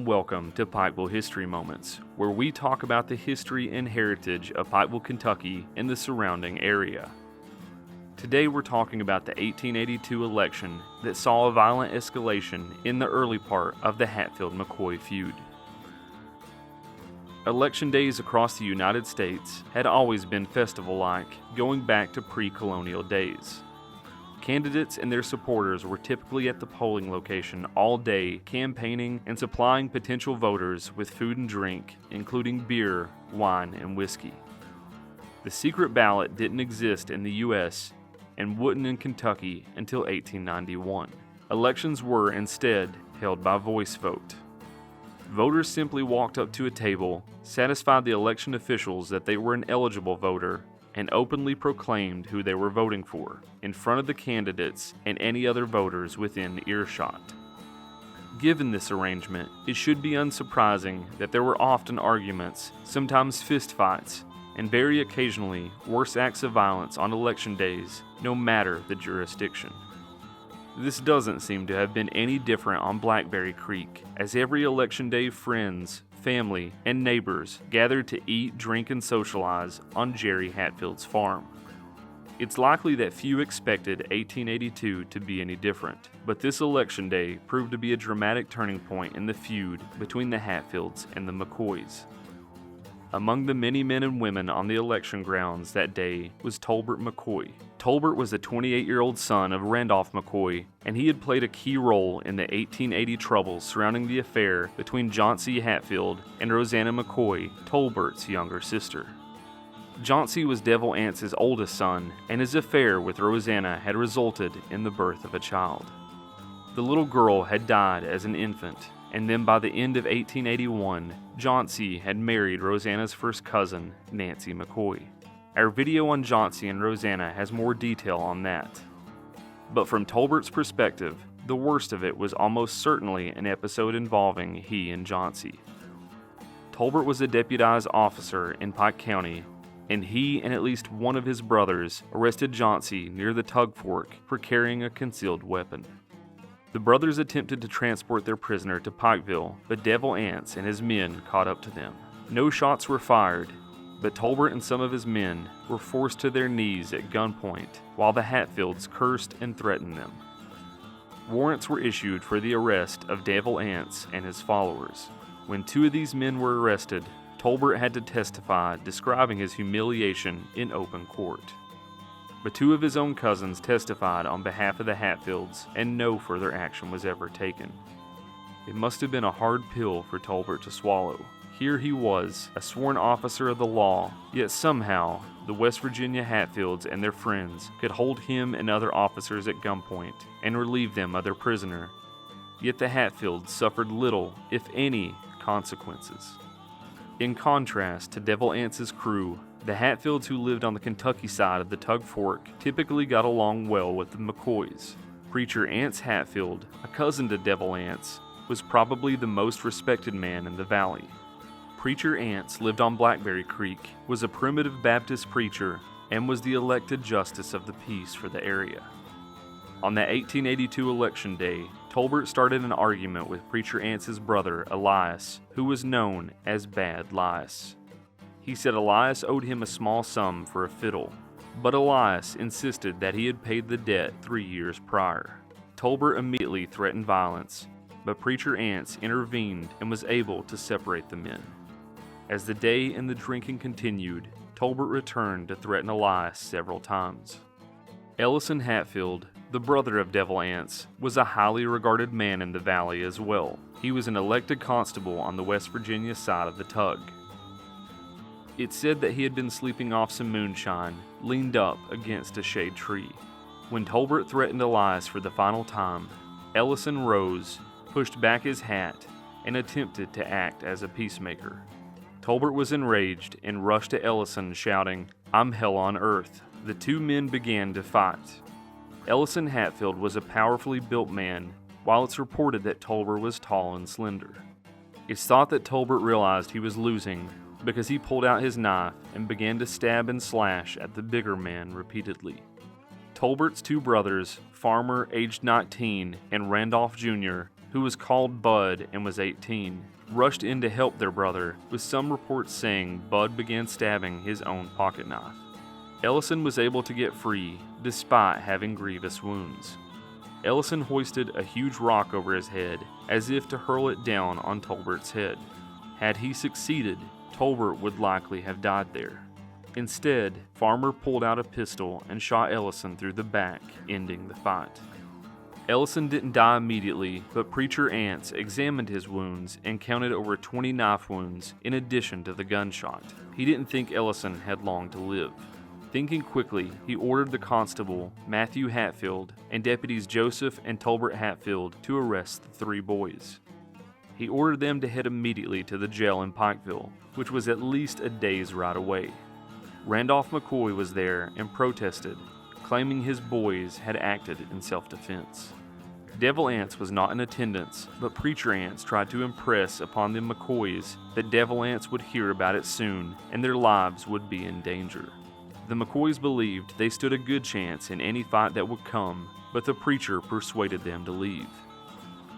and welcome to Pikeville History Moments, where we talk about the history and heritage of Pikeville, Kentucky and the surrounding area. Today we're talking about the 1882 election that saw a violent escalation in the early part of the Hatfield McCoy feud. Election days across the United States had always been festival-like, going back to pre-colonial days. Candidates and their supporters were typically at the polling location all day, campaigning and supplying potential voters with food and drink, including beer, wine, and whiskey. The secret ballot didn't exist in the U.S. and wouldn't in Kentucky until 1891. Elections were instead held by voice vote. Voters simply walked up to a table, satisfied the election officials that they were an eligible voter, and openly proclaimed who they were voting for, in front of the candidates and any other voters within earshot. Given this arrangement, it should be unsurprising that there were often arguments, sometimes fistfights, and very occasionally worse acts of violence on election days, no matter the jurisdiction. This doesn't seem to have been any different on Blackberry Creek, as every election day friends, family, and neighbors gathered to eat, drink, and socialize on Jerry Hatfield's farm. It's likely that few expected 1882 to be any different, but this election day proved to be a dramatic turning point in the feud between the Hatfields and the McCoys. Among the many men and women on the election grounds that day was Tolbert McCoy. Tolbert was the 28-year-old son of Randolph McCoy, and he had played a key role in the 1880 troubles surrounding the affair between Chauncey Hatfield and Rosanna McCoy, Tolbert's younger sister. Chauncey was Devil Anse's oldest son, and his affair with Rosanna had resulted in the birth of a child. The little girl had died as an infant, and then by the end of 1881, Chauncey had married Rosanna's first cousin, Nancy McCoy. Our video on Chauncey and Rosanna has more detail on that. But from Tolbert's perspective, the worst of it was almost certainly an episode involving he and Chauncey. Tolbert was a deputized officer in Pike County, and he and at least one of his brothers arrested Chauncey near the Tug Fork for carrying a concealed weapon. The brothers attempted to transport their prisoner to Pikeville, but Devil Anse and his men caught up to them. No shots were fired, but Tolbert and some of his men were forced to their knees at gunpoint, while the Hatfields cursed and threatened them. Warrants were issued for the arrest of Devil Anse and his followers. When two of these men were arrested, Tolbert had to testify, describing his humiliation in open court. But two of his own cousins testified on behalf of the Hatfields, and no further action was ever taken. It must have been a hard pill for Tolbert to swallow. Here he was, a sworn officer of the law, yet somehow the West Virginia Hatfields and their friends could hold him and other officers at gunpoint and relieve them of their prisoner. Yet the Hatfields suffered little, if any, consequences. In contrast to Devil Anse's crew, the Hatfields who lived on the Kentucky side of the Tug Fork typically got along well with the McCoys. Preacher Anse Hatfield, a cousin to Devil Anse, was probably the most respected man in the valley. Preacher Anse lived on Blackberry Creek, was a primitive Baptist preacher, and was the elected justice of the peace for the area. On that 1882 election day, Tolbert started an argument with Preacher Anse's brother, Elias, who was known as Bad Lias. He said Elias owed him a small sum for a fiddle, but Elias insisted that he had paid the debt 3 years prior. Tolbert immediately threatened violence, but Preacher Anse intervened and was able to separate the men. As the day and the drinking continued, Tolbert returned to threaten Elias several times. Ellison Hatfield, the brother of Devil Anse, was a highly regarded man in the valley as well. He was an elected constable on the West Virginia side of the Tug. It's said that he had been sleeping off some moonshine, leaned up against a shade tree. When Tolbert threatened Elias for the final time, Ellison rose, pushed back his hat, and attempted to act as a peacemaker. Tolbert was enraged and rushed to Ellison shouting, "I'm hell on earth." The two men began to fight. Ellison Hatfield was a powerfully built man, while it's reported that Tolbert was tall and slender. It's thought that Tolbert realized he was losing because he pulled out his knife and began to stab and slash at the bigger man repeatedly. Tolbert's two brothers, Farmer, aged 19, and Randolph Jr., who was called Bud and was 18, rushed in to help their brother, with some reports saying Bud began stabbing his own pocket knife. Ellison was able to get free despite having grievous wounds. Ellison hoisted a huge rock over his head as if to hurl it down on Tolbert's head. Had he succeeded, Tolbert would likely have died there. Instead, Farmer pulled out a pistol and shot Ellison through the back, ending the fight. Ellison didn't die immediately, but Preacher Anse examined his wounds and counted over 20 knife wounds in addition to the gunshot. He didn't think Ellison had long to live. Thinking quickly, he ordered the constable, Matthew Hatfield, and deputies Joseph and Tolbert Hatfield to arrest the three boys. He ordered them to head immediately to the jail in Pikeville, which was at least a day's ride away. Randall McCoy was there and protested, claiming his boys had acted in self-defense. Devil Anse was not in attendance, but Preacher Anse tried to impress upon the McCoys that Devil Anse would hear about it soon and their lives would be in danger. The McCoys believed they stood a good chance in any fight that would come, but the preacher persuaded them to leave.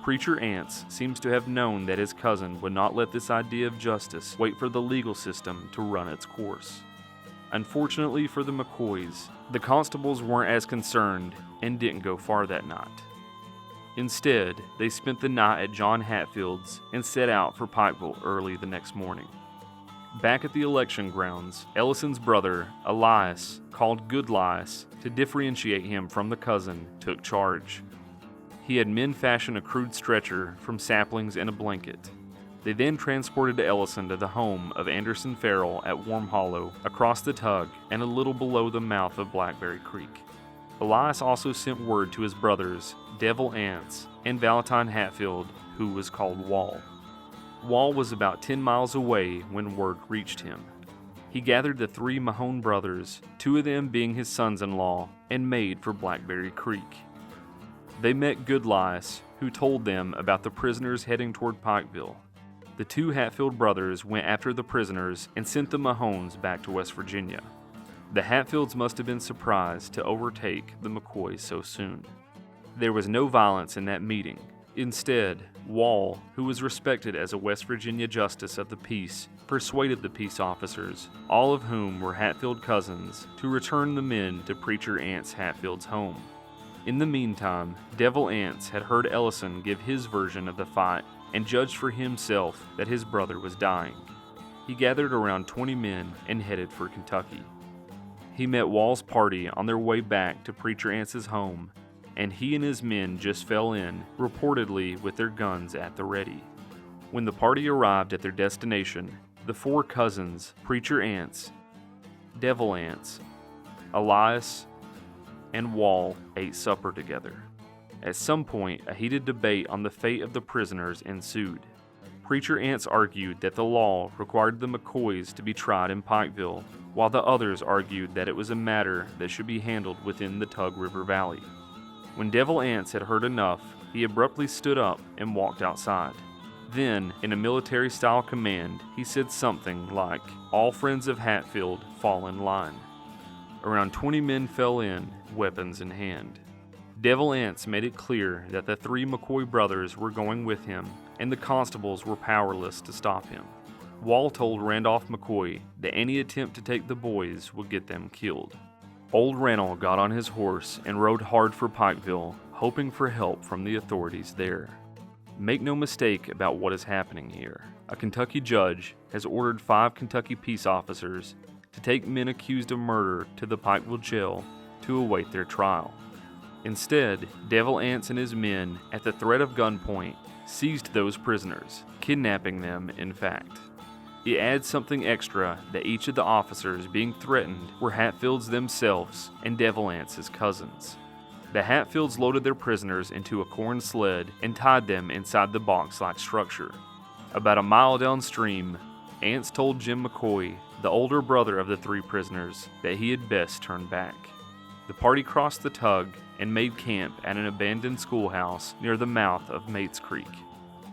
Preacher Anse seems to have known that his cousin would not let this idea of justice wait for the legal system to run its course. Unfortunately for the McCoys, the constables weren't as concerned and didn't go far that night. Instead, they spent the night at John Hatfield's and set out for Pikeville early the next morning. Back at the election grounds, Ellison's brother, Elias, called Good Lias to differentiate him from the cousin, took charge. He had men fashion a crude stretcher from saplings and a blanket. They then transported Ellison to the home of Anderson Farrell at Warm Hollow, across the Tug and a little below the mouth of Blackberry Creek. Elias also sent word to his brothers, Devil Anse and Valentine Hatfield, who was called Wall. Wall was about 10 miles away when word reached him. He gathered the three Mahone brothers, two of them being his sons-in-law, and made for Blackberry Creek. They met Good Lias, who told them about the prisoners heading toward Pikeville. The two Hatfield brothers went after the prisoners and sent the Mahones back to West Virginia. The Hatfields must have been surprised to overtake the McCoys so soon. There was no violence in that meeting. Instead, Wall, who was respected as a West Virginia justice of the peace, persuaded the peace officers, all of whom were Hatfield cousins, to return the men to Preacher Anse Hatfield's home. In the meantime, Devil Anse had heard Ellison give his version of the fight and judged for himself that his brother was dying. He gathered around 20 men and headed for Kentucky. He met Wall's party on their way back to Preacher Anse's home, and he and his men just fell in, reportedly with their guns at the ready. When the party arrived at their destination, the four cousins, Preacher Anse, Devil Anse, Elias, and Wall ate supper together. At some point, a heated debate on the fate of the prisoners ensued. Preacher Anse argued that the law required the McCoys to be tried in Pikeville, while the others argued that it was a matter that should be handled within the Tug River Valley. When Devil Anse had heard enough, he abruptly stood up and walked outside. Then, in a military-style command, he said something like, "All friends of Hatfield fall in line." Around 20 men fell in, weapons in hand. Devil Anse made it clear that the three McCoy brothers were going with him, and the constables were powerless to stop him. Wall told Randall McCoy that any attempt to take the boys would get them killed. Old Randall got on his horse and rode hard for Pikeville, hoping for help from the authorities there. Make no mistake about what is happening here. A Kentucky judge has ordered 5 Kentucky peace officers to take men accused of murder to the Pikeville jail to await their trial. Instead, Devil Anse and his men, at the threat of gunpoint, seized those prisoners, kidnapping them in fact. It adds something extra that each of the officers being threatened were Hatfields themselves and Devil Anse's cousins. The Hatfields loaded their prisoners into a corn sled and tied them inside the box-like structure. About a mile downstream, Anse told Jim McCoy, the older brother of the 3 prisoners, that he had best turn back. The party crossed the Tug and made camp at an abandoned schoolhouse near the mouth of Mates Creek.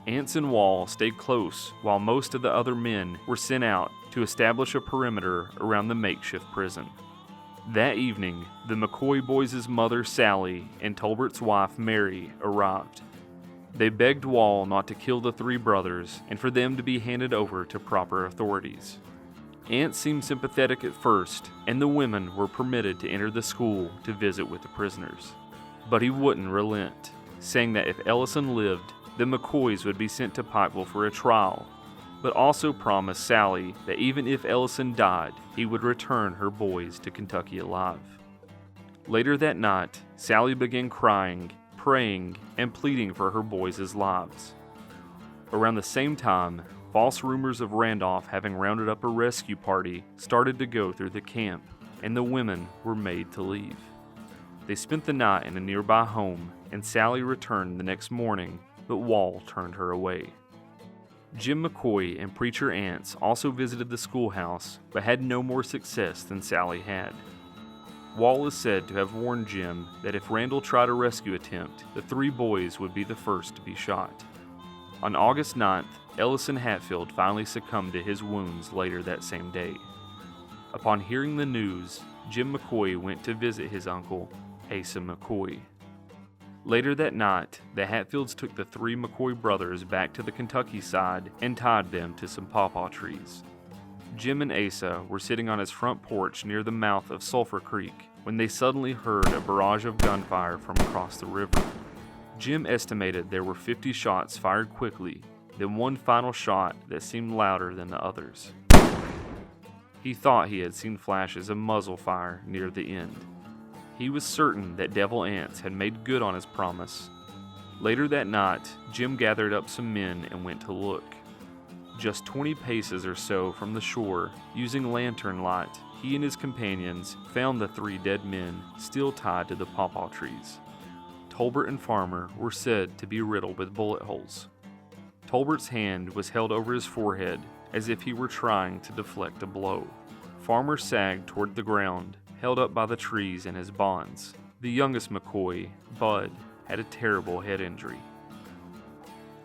Anse and Wall stayed close while most of the other men were sent out to establish a perimeter around the makeshift prison. That evening, the McCoy boys' mother Sally and Tolbert's wife Mary arrived. They begged Wall not to kill the three brothers and for them to be handed over to proper authorities. Anse seemed sympathetic at first, and the women were permitted to enter the school to visit with the prisoners. But he wouldn't relent, saying that if Ellison lived, the McCoys would be sent to Pikeville for a trial, but also promised Sally that even if Ellison died, he would return her boys to Kentucky alive. Later that night, Sally began crying, praying, and pleading for her boys' lives. Around the same time, false rumors of Randolph having rounded up a rescue party started to go through the camp, and the women were made to leave. They spent the night in a nearby home, and Sally returned the next morning, but Wall turned her away. Jim McCoy and Preacher Anse also visited the schoolhouse, but had no more success than Sally had. Wall is said to have warned Jim that if Randall tried a rescue attempt, the three boys would be the first to be shot. On August 9th, Ellison Hatfield finally succumbed to his wounds later that same day. Upon hearing the news, Jim McCoy went to visit his uncle, Asa McCoy. Later that night, the Hatfields took the three McCoy brothers back to the Kentucky side and tied them to some pawpaw trees. Jim and Asa were sitting on his front porch near the mouth of Sulphur Creek when they suddenly heard a barrage of gunfire from across the river. Jim estimated there were 50 shots fired quickly, then one final shot that seemed louder than the others. He thought he had seen flashes of muzzle fire near the end. He was certain that Devil Anse had made good on his promise. Later that night, Jim gathered up some men and went to look. Just 20 paces or so from the shore, using lantern light, he and his companions found the three dead men still tied to the pawpaw trees. Tolbert and Farmer were said to be riddled with bullet holes. Tolbert's hand was held over his forehead as if he were trying to deflect a blow. Farmer sagged toward the ground, held up by the trees and his bonds. The youngest McCoy, Bud, had a terrible head injury.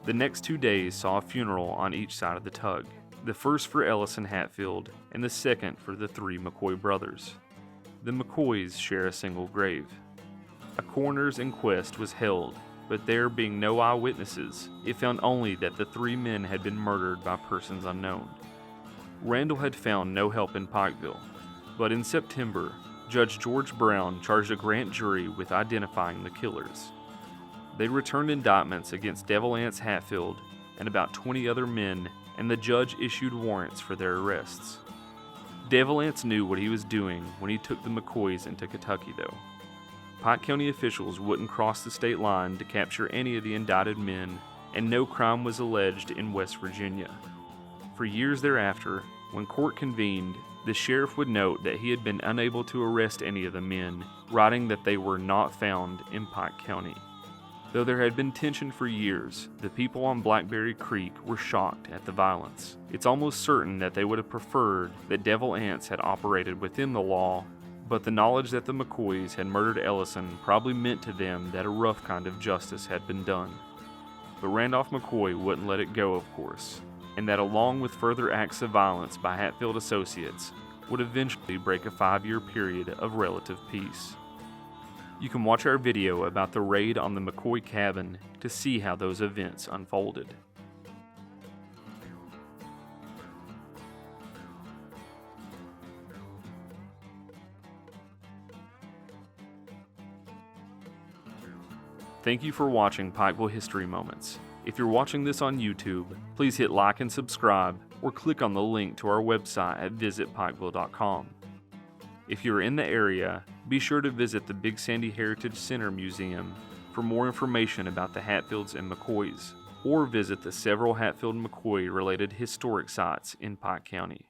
The next 2 days saw a funeral on each side of the tug, the first for Ellison Hatfield and the second for the three McCoy brothers. The McCoys share a single grave. A coroner's inquest was held, but there being no eyewitnesses, it found only that the three men had been murdered by persons unknown. Randall had found no help in Pikeville, but in September, Judge George Brown charged a grand jury with identifying the killers. They returned indictments against Devil Anse Hatfield and about 20 other men, and the judge issued warrants for their arrests. Devil Anse knew what he was doing when he took the McCoys into Kentucky, though. Pike County officials wouldn't cross the state line to capture any of the indicted men, and no crime was alleged in West Virginia. For years thereafter, when court convened, the sheriff would note that he had been unable to arrest any of the men, writing that they were not found in Pike County. Though there had been tension for years, the people on Blackberry Creek were shocked at the violence. It's almost certain that they would have preferred that Devil Anse had operated within the law, but the knowledge that the McCoys had murdered Ellison probably meant to them that a rough kind of justice had been done. But Randolph McCoy wouldn't let it go, of course, and that along with further acts of violence by Hatfield associates, would eventually break a 5-year period of relative peace. You can watch our video about the raid on the McCoy cabin to see how those events unfolded. Thank you for watching Pikeville History Moments. If you're watching this on YouTube, please hit like and subscribe, or click on the link to our website at visitpikeville.com. If you're in the area, be sure to visit the Big Sandy Heritage Center Museum for more information about the Hatfields and McCoys, or visit the several Hatfield and McCoy related historic sites in Pike County.